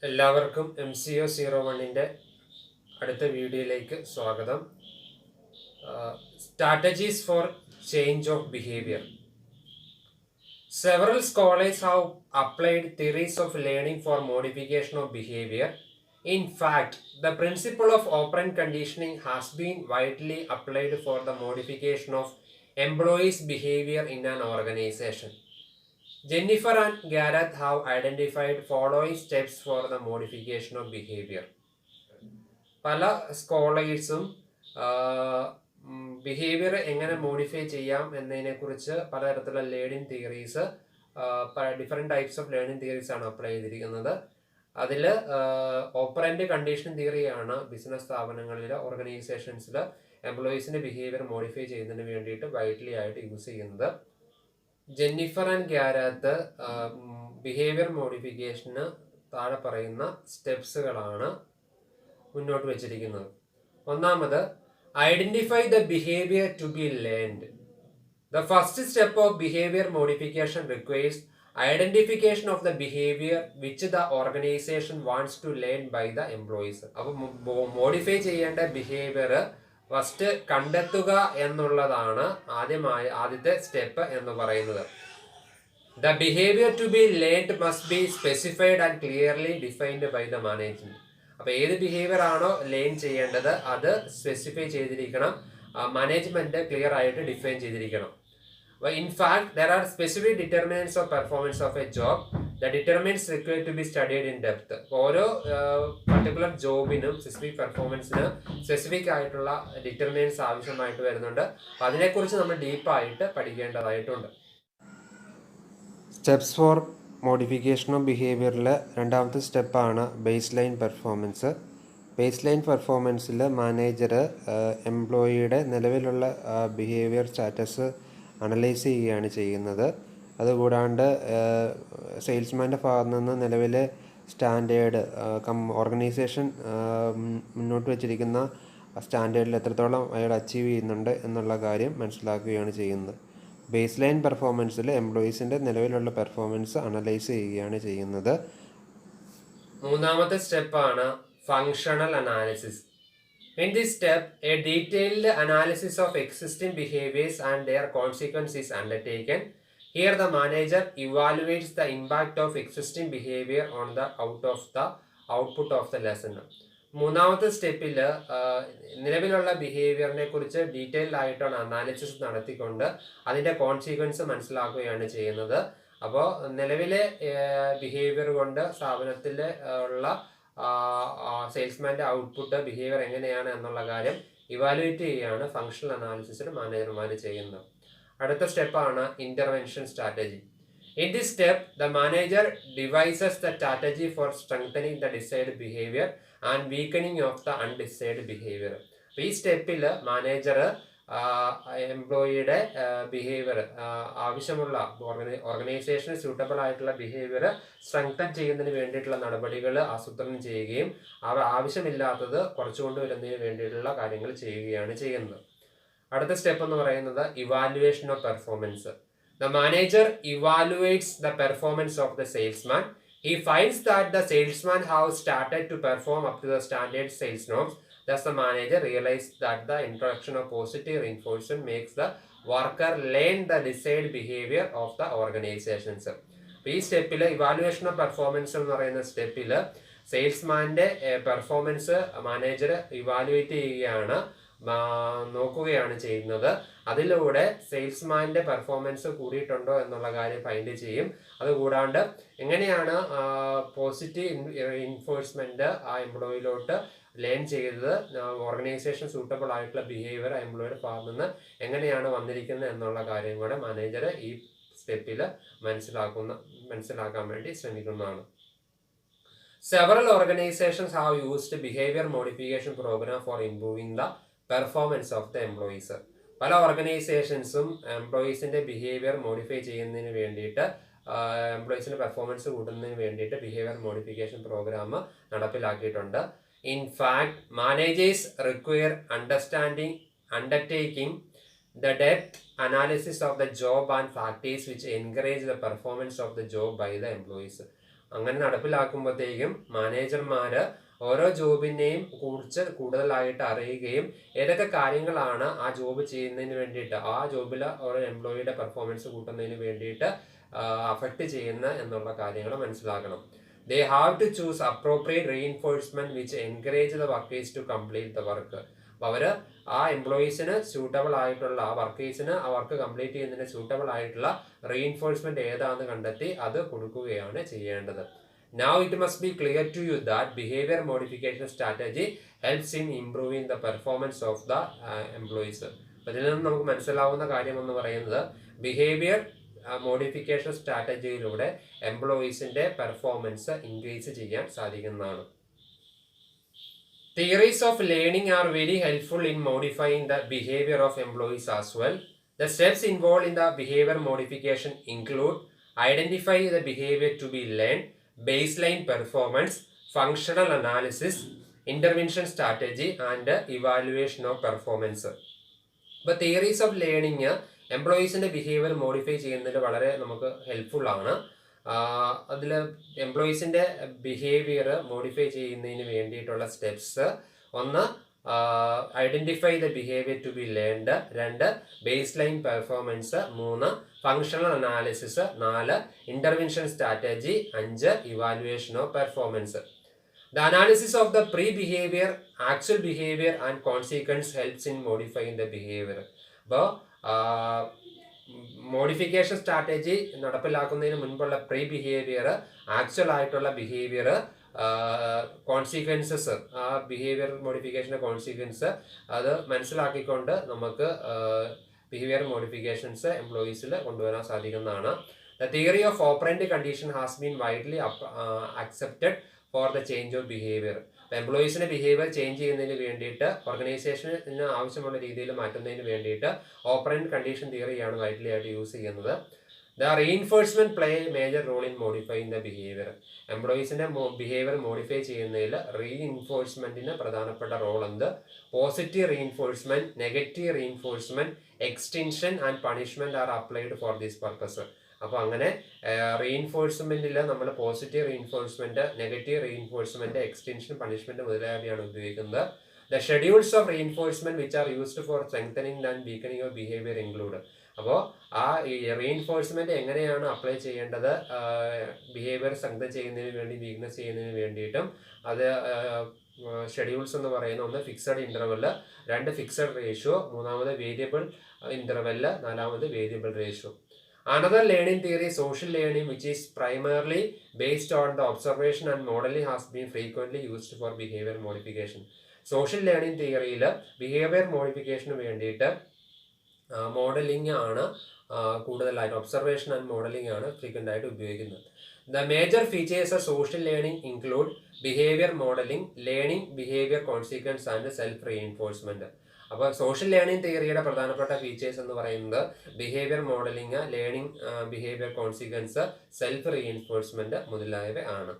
എല്ലാവർക്കും MCO01-ന്റെ അടുത്ത വീഡിയോയിലേക്ക് സ്വാഗതം. Strategies for change of behavior. Several scholars have applied theories of learning for modification of behavior. In fact, the principle of operant conditioning has been widely applied for the modification of employees' behavior in an organization. Jennifer and Gareth have identified following steps for the modification of behavior. പല സ്കോളേഴ്സും behaviour എങ്ങനെ modify ചെയ്യാം എന്നതിനെക്കുറിച്ച് പലതരത്തിലുള്ള learning theories, different types of learning theories ആണ് apply ചെയ്തിരിക്കുന്നത്. അതിൽ operant condition തിയറിയാണ് business സ്ഥാപനങ്ങളിൽ, ഓർഗനൈസേഷൻസിൽ എംപ്ലോയീസിൻ്റെ behaviour modify ചെയ്യുന്നതിന് വേണ്ടിയിട്ട് വൈഡ്ലി ആയിട്ട് യൂസ് ചെയ്യുന്നത്. ജെന്നിഫർ ആൻഡ് ഗ്യാരത്ത് ബിഹേവിയർ മോഡിഫിക്കേഷന് താഴെ പറയുന്ന സ്റ്റെപ്സുകളാണ് മുന്നോട്ട് വെച്ചിരിക്കുന്നത്. ഒന്നാമത്, identify the behaviour to be learned. The first step of behaviour modification requires identification of the behaviour which the organisation wants to learn by the employees. അപ്പോൾ modify ചെയ്യേണ്ട behaviour first കണ്ടെത്തുക എന്നുള്ളതാണ് ആദ്യത്തെ സ്റ്റെപ്പ് എന്ന് പറയുന്നത്. The behaviour to be learned must be specified and clearly defined by the management. അപ്പോൾ ഏത് behaviour ആണോ ലേൺ ചെയ്യേണ്ടത് അത് സ്പെസിഫൈ ചെയ്തിരിക്കണം, മാനേജ്മെന്റ് ക്ലിയർ ആയിട്ട് ഡിഫൈൻ ചെയ്തിരിക്കണം. In fact, there are specific determinants of performance of a job. The determinants required to be studied in depth. ഓരോ particular ജോബിനും സ്പെസിഫിക് പെർഫോമൻസിന് സ്പെസിഫിക് ആയിട്ടുള്ള ഡിറ്റർമിനൻസ് ആവശ്യമായിട്ട് വരുന്നുണ്ട്. അപ്പം അതിനെക്കുറിച്ച് നമ്മൾ ഡീപ്പായിട്ട് പഠിക്കേണ്ടതായിട്ടുണ്ട്. സ്റ്റെപ്സ് ഫോർ മോഡിഫിക്കേഷൻ ഓഫ് ബിഹേവിയറിൽ രണ്ടാമത്തെ സ്റ്റെപ്പാണ് baseline performance. Baseline പെർഫോമൻസിൽ മാനേജർ എംപ്ലോയിയുടെ നിലവിലുള്ള ബിഹേവിയർ സ്റ്റാറ്റസ് അനലൈസ് ചെയ്യുകയാണ് ചെയ്യുന്നത്. അതുകൂടാണ്ട് സെയിൽസ്മാൻ്റെ ഭാഗത്തു നിന്ന് നിലവിലെ സ്റ്റാൻഡേർഡ് ഓർഗനൈസേഷൻ മുന്നോട്ട് വച്ചിരിക്കുന്ന സ്റ്റാൻഡേർഡിൽ എത്രത്തോളം അയാൾ അച്ചീവ് ചെയ്യുന്നുണ്ട് എന്നുള്ള കാര്യം മനസ്സിലാക്കുകയാണ് ചെയ്യുന്നത്. ബേസ് ലൈൻ പെർഫോമൻസിൽ എംപ്ലോയീസിൻ്റെ നിലവിലുള്ള പെർഫോമൻസ് അനലൈസ് ചെയ്യുകയാണ് ചെയ്യുന്നത്. മൂന്നാമത്തെ സ്റ്റെപ്പാണ് functional analysis. In this step, a detailed analysis of existing behaviors and their consequences is undertaken. Here, the manager evaluates the impact of existing behavior on the output of the lesson. മൂന്നാമത്തെ സ്റ്റെപ്പിൽ നിലവിലുള്ള ബിഹേവിയറിനെ കുറിച്ച് detailed ആയിട്ടാണ് analysis നടത്തിക്കൊണ്ട് അതിൻ്റെ consequence മനസ്സിലാക്കുകയാണ് ചെയ്യുന്നത്. അപ്പോൾ നിലവിലെ ബിഹേവിയർ കൊണ്ട് സ്ഥാപനത്തിൽ ഉള്ള സെയിൽസ്മാൻ്റെ ഔട്ട്പുട്ട് ബിഹേവിയർ എങ്ങനെയാണ് എന്നുള്ള കാര്യം ഇവാലുവേറ്റ് ചെയ്യുകയാണ് ഫങ്ഷണൽ അനാലിസിസിൽ മാനേജർമാർ ചെയ്യുന്നത്. അടുത്ത സ്റ്റെപ്പാണ് intervention strategy. In this step the manager devises the strategy for strengthening the desired behaviour and weakening of the undesired behaviour. ഈ സ്റ്റെപ്പിൽ മാനേജർ എംപ്ലോയിയുടെ ബിഹേവിയർ ആവശ്യമുള്ള ഓർഗനൈസേഷന് സ്യൂട്ടബിൾ ആയിട്ടുള്ള ബിഹേവിയർ സ്ട്രെങ്തൻ ചെയ്യുന്നതിന് വേണ്ടിയിട്ടുള്ള നടപടികൾ ആസൂത്രണം ചെയ്യുകയും അവർ ആവശ്യമില്ലാത്തത് കുറച്ചുകൊണ്ടുവരുന്നതിന് വേണ്ടിയിട്ടുള്ള കാര്യങ്ങൾ ചെയ്യുകയാണ് ചെയ്യുന്നത്. അടുത്ത സ്റ്റെപ്പ് എന്ന് പറയുന്നത് evaluation of performance. The manager evaluates the performance of the salesman. He finds that the salesman has started to perform up to the standard sales norms. Thus, the manager realizes that the introduction of positive reinforcement makes the worker learn the desired behavior of the organizations. ഈ സ്റ്റെപ്പിൽ evaluation of performance എന്ന് പറയുന്ന സ്റ്റെപ്പിൽ സെയിൽസ്മാൻ്റെ performance manager evaluate ചെയ്യുകയാണ്, നോക്കുകയാണ് ചെയ്യുന്നത്. അതിലൂടെ സെയിൽസ്മാൻ്റെ performance കൂടിയിട്ടുണ്ടോ എന്നുള്ള കാര്യം ഫൈൻഡ് ചെയ്യും. അതുകൂടാണ്ട് എങ്ങനെയാണ് പോസിറ്റീവ് ഇൻഫോഴ്സ്മെൻറ്റ് ആ എംപ്ലോയിലോട്ട് ലേൺ ചെയ്തത്, ഓർഗനൈസേഷൻ സൂട്ടബിൾ ആയിട്ടുള്ള ബിഹേവിയർ എംപ്ലോയിയുടെ ഭാഗത്ത് നിന്ന് എങ്ങനെയാണ് വന്നിരിക്കുന്നത് എന്നുള്ള കാര്യം കൂടെ മാനേജർ ഈ സ്റ്റെപ്പിൽ മനസ്സിലാക്കാൻ വേണ്ടി ശ്രമിക്കുന്നതാണ്. Several organizations have used behavior modification program for improving the performance of the employees. പല ഓർഗനൈസേഷൻസും എംപ്ലോയീസിൻ്റെ ബിഹേവിയർ മോഡിഫൈ ചെയ്യുന്നതിന് വേണ്ടിയിട്ട്, എംപ്ലോയീസിൻ്റെ പെർഫോമൻസ് കൂട്ടുന്നതിന് വേണ്ടിയിട്ട് ബിഹേവിയർ മോഡിഫിക്കേഷൻ പ്രോഗ്രാം നടപ്പിലാക്കിയിട്ടുണ്ട്. In fact, managers require undertaking the depth analysis of the job and factors which encourage the performance of the job by the employees. അങ്ങനെ നടപ്പിലാക്കുമ്പോഴത്തേക്കും മാനേജർമാർ ഓരോ ജോബിനെയും കുറിച്ച് കൂടുതലായിട്ട് അറിയുകയും ഏതൊക്കെ കാര്യങ്ങളാണ് ആ ജോബ് ചെയ്യുന്നതിന് വേണ്ടിയിട്ട്, ആ ജോബിൽ ഓരോ എംപ്ലോയിയുടെ പെർഫോമൻസ് കൂട്ടുന്നതിന് വേണ്ടിയിട്ട് അഫക്റ്റ് ചെയ്യുന്ന എന്നുള്ള കാര്യങ്ങൾ മനസ്സിലാക്കണം. They have to choose appropriate reinforcement which encourage the workers to complete the work. അപ്പോൾ അവർ ആ എംപ്ലോയീസിന് സ്യൂട്ടബിൾ ആയിട്ടുള്ള, ആ വർക്കേഴ്സിന് ആ വർക്ക് കംപ്ലീറ്റ് ചെയ്യുന്നതിന് സ്യൂട്ടബിൾ ആയിട്ടുള്ള റീഇൻഫോഴ്സ്മെന്റ് ഏതാണെന്ന് കണ്ടെത്തി അത് കൊടുക്കുകയാണ് ചെയ്യേണ്ടത്. Now it must be clear to you that behavior modification strategy helps in improving the performance of the employees. അപ്പോൾ ഇതിൽ നിന്ന് നമുക്ക് മനസ്സിലാവുന്ന കാര്യം എന്ന് പറയുന്നത് ബിഹേവിയർ മോഡിഫിക്കേഷൻ സ്ട്രാറ്റജിയിലൂടെ എംപ്ലോയീസിന്റെ പെർഫോമൻസ് ഇൻക്രീസ് ചെയ്യാൻ സാധിക്കുന്നതാണ്. Theories of learning are very helpful in modifying the behavior of employees as well. The steps involved in the behavior modification include identify the behavior to be learned, baseline performance, functional analysis, intervention strategy and evaluation of performance. അപ്പോൾ theories of learning എംപ്ലോയീസിന്റെ behaviour modify ചെയ്യുന്നതിൽ വളരെ നമുക്ക് helpful ആണ്. അതിൽ എംപ്ലോയീസിന്റെ behaviour modify ചെയ്യുന്നതിന് വേണ്ടിയിട്ടുള്ള steps: ഒന്ന്, identify the behaviour to be learned; രണ്ട്, ബേസ് ലൈൻ പെർഫോമൻസ്; മൂന്ന്, ഫങ്ഷണൽ അനാലിസിസ്; നാല്, ഇന്റർവെൻഷൻ സ്ട്രാറ്റജി; അഞ്ച്, evaluation of performance. The analysis of the pre-behavior, actual behavior and consequence helps in modifying the behavior. അപ്പോൾ modification strategy നടപ്പിലാക്കുന്നതിന് മുൻപുള്ള pre behaviour, actual ആയിട്ടുള്ള behaviour, consequences, ആ behaviour മോഡിഫിക്കേഷൻ്റെ consequence അത് മനസ്സിലാക്കിക്കൊണ്ട് നമുക്ക് ബിഹേവിയർ മോഡിഫിക്കേഷൻസ് എംപ്ലോയീസിൽ കൊണ്ടുവരാൻ സാധിക്കുന്നതാണ്. The theory of operant condition has been widely accepted for the change of behaviour. എംപ്ലോയീസിന്റെ ബിഹേവിയർ ചേഞ്ച് ചെയ്യുന്നതിന് വേണ്ടിയിട്ട്, ഓർഗനൈസേഷന് ആവശ്യമുള്ള രീതിയിൽ മാറ്റുന്നതിന് വേണ്ടിയിട്ട് ഓപ്പറന്റ് കണ്ടീഷൻ തിയറിയാണ് വൈഡ്ലി ആയിട്ട് യൂസ് ചെയ്യുന്നത്. The reinforcement play a major role in modifying the behaviour. എംപ്ലോയീസിന്റെ ബിഹേവിയർ മോഡിഫൈ ചെയ്യുന്നതിൽ റീഇൻഫോഴ്സ്മെന്റിന് പ്രധാനപ്പെട്ട റോൾ ഉണ്ട്. Positive reinforcement, negative reinforcement, extension and punishment are applied for this purpose. അപ്പോൾ അങ്ങനെ റീഇൻഫോഴ്സ്മെന്റിൽ നമ്മൾ positive reinforcement, negative reinforcement, extension, punishment മുതലായവയാണ് ഉപയോഗിക്കുന്നത്. The schedules of reinforcement which are used for strengthening and weakening of behaviour include. അപ്പോൾ ആ reinforcement എങ്ങനെയാണ് apply ചെയ്യേണ്ടത്, ബിഹേവിയർ സ്ട്രെങ്തൻ ചെയ്യുന്നതിന് വേണ്ടി, വീക്ക്നെസ് ചെയ്യുന്നതിന് വേണ്ടിയിട്ടും അത് ഷെഡ്യൂൾസ് എന്ന് പറയുന്ന ഒന്ന് ഫിക്സഡ് ഇന്റർവെല്, രണ്ട് ഫിക്സഡ് റേഷ്യോ, മൂന്നാമത് വേരിയബിൾ ഇന്റർവെല്, നാലാമത് variable ratio. Another learning theory, social learning, which is primarily based on the observation and modeling, has been frequently used for behavior modification. Social learning theoryയിൽ behaviour മോഡിഫിക്കേഷന് വേണ്ടിയിട്ട് modelling ആണ് കൂടുതലായിട്ട്, observation and modelling ആണ് frequent ആയിട്ട് ഉപയോഗിക്കുന്നത്. The major features of social learning include behavior modeling, learning behavior consequence and self-reinforcement. അപ്പോൾ social learning തിയറിയുടെ പ്രധാനപ്പെട്ട ഫീച്ചേഴ്സ് എന്ന് പറയുന്നത് behaviour modelling, learning behaviour consequence, self reinforcement മുതലായവ ആണ്.